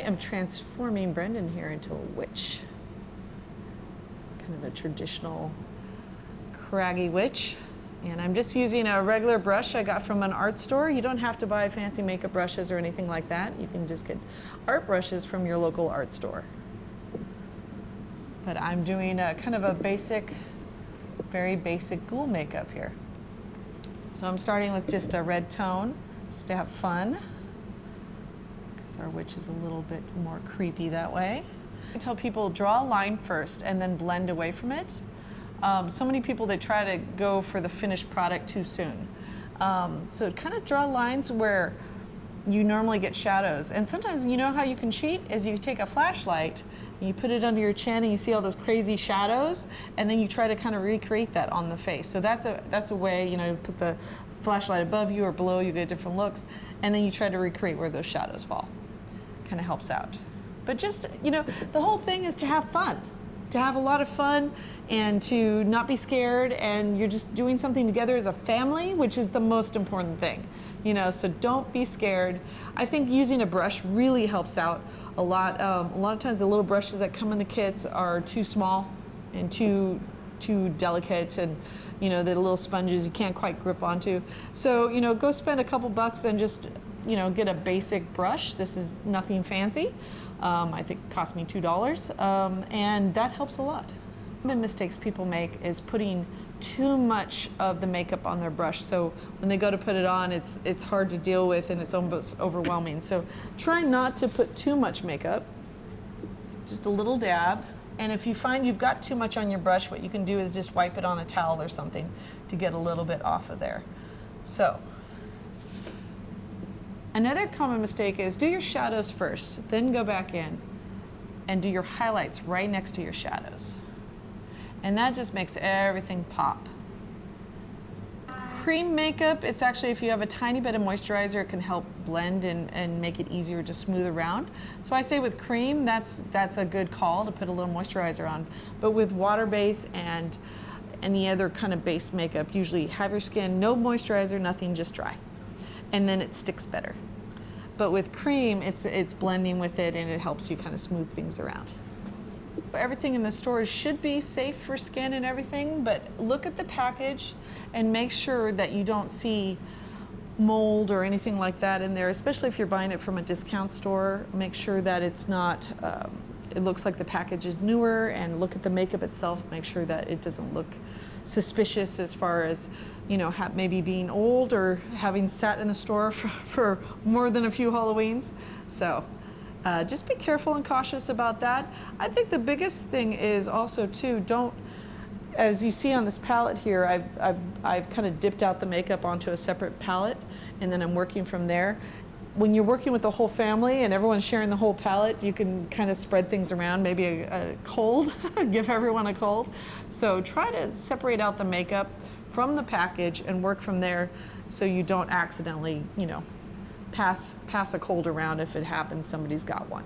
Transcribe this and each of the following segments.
am transforming Brendan here into a witch. Kind of a traditional craggy witch. And I'm just using a regular brush I got from an art store. You don't have to buy fancy makeup brushes or anything like that. You can just get art brushes from your local art store. But I'm doing a kind of a basic, very basic ghoul makeup here. So I'm starting with just a red tone, just to have fun, because our witch is a little bit more creepy that way. I tell people, draw a line first and then blend away from it. So many people, they try to go for the finished product too soon. So kind of draw lines where you normally get shadows. And sometimes, you know how you can cheat is you take a flashlight and you put it under your chin and you see all those crazy shadows, and then you try to kind of recreate that on the face. So that's a way, you know, put the flashlight above you or below, you get different looks, and then you try to recreate where those shadows fall. Kind of helps out. But just, you know, the whole thing is to have fun. To have a lot of fun and to not be scared, and you're just doing something together as a family, which is the most important thing. You know, so don't be scared. I think using a brush really helps out a lot. A lot of times the little brushes that come in the kits are too small and too delicate, and you know, the little sponges you can't quite grip onto. So, you know, go spend a couple bucks and just, you know, get a basic brush. This is nothing fancy. I think it cost me $2, and that helps a lot. One of the mistakes people make is putting too much of the makeup on their brush. So when they go to put it on, it's hard to deal with and it's almost overwhelming. So try not to put too much makeup, just a little dab. And if you find you've got too much on your brush, what you can do is just wipe it on a towel or something to get a little bit off of there. So. Another common mistake is do your shadows first, then go back in and do your highlights right next to your shadows. And that just makes everything pop. Cream makeup, it's actually, if you have a tiny bit of moisturizer, it can help blend and make it easier to smooth around. So I say with cream, that's a good call to put a little moisturizer on. But with water base and any other kind of base makeup, usually have your skin, no moisturizer, nothing, just dry. And then it sticks better. But with cream, it's blending with it, and it helps you kind of smooth things around. Everything in the stores should be safe for skin and everything, but look at the package and make sure that you don't see mold or anything like that in there, especially if you're buying it from a discount store. Make sure that it's not, it looks like the package is newer, and look at the makeup itself, make sure that it doesn't look suspicious as far as, you know, maybe being old or having sat in the store for more than a few Halloweens. So just be careful and cautious about that. I think the biggest thing is also too, don't, as you see on this palette here, I've kind of dipped out the makeup onto a separate palette, and then I'm working from there. When you're working with the whole family and everyone's sharing the whole palette, you can kind of spread things around, maybe a cold, give everyone a cold. So try to separate out the makeup from the package and work from there, so you don't accidentally, you know, pass a cold around if it happens somebody's got one.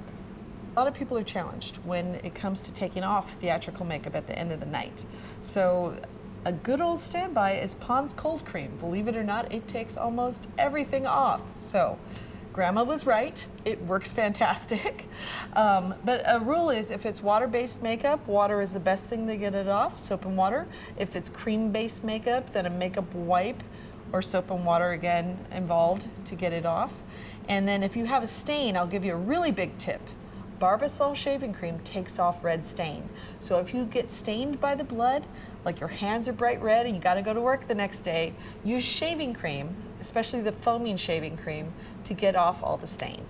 A lot of people are challenged when it comes to taking off theatrical makeup at the end of the night. So a good old standby is Pond's cold cream. Believe it or not, it takes almost everything off. So Grandma was right, it works fantastic. But a rule is, if it's water-based makeup, water is the best thing to get it off, soap and water. If it's cream-based makeup, then a makeup wipe or soap and water again involved to get it off. And then if you have a stain, I'll give you a really big tip. Barbasol shaving cream takes off red stain. So if you get stained by the blood, like your hands are bright red and you gotta go to work the next day, use shaving cream, especially the foaming shaving cream, to get off all the stain.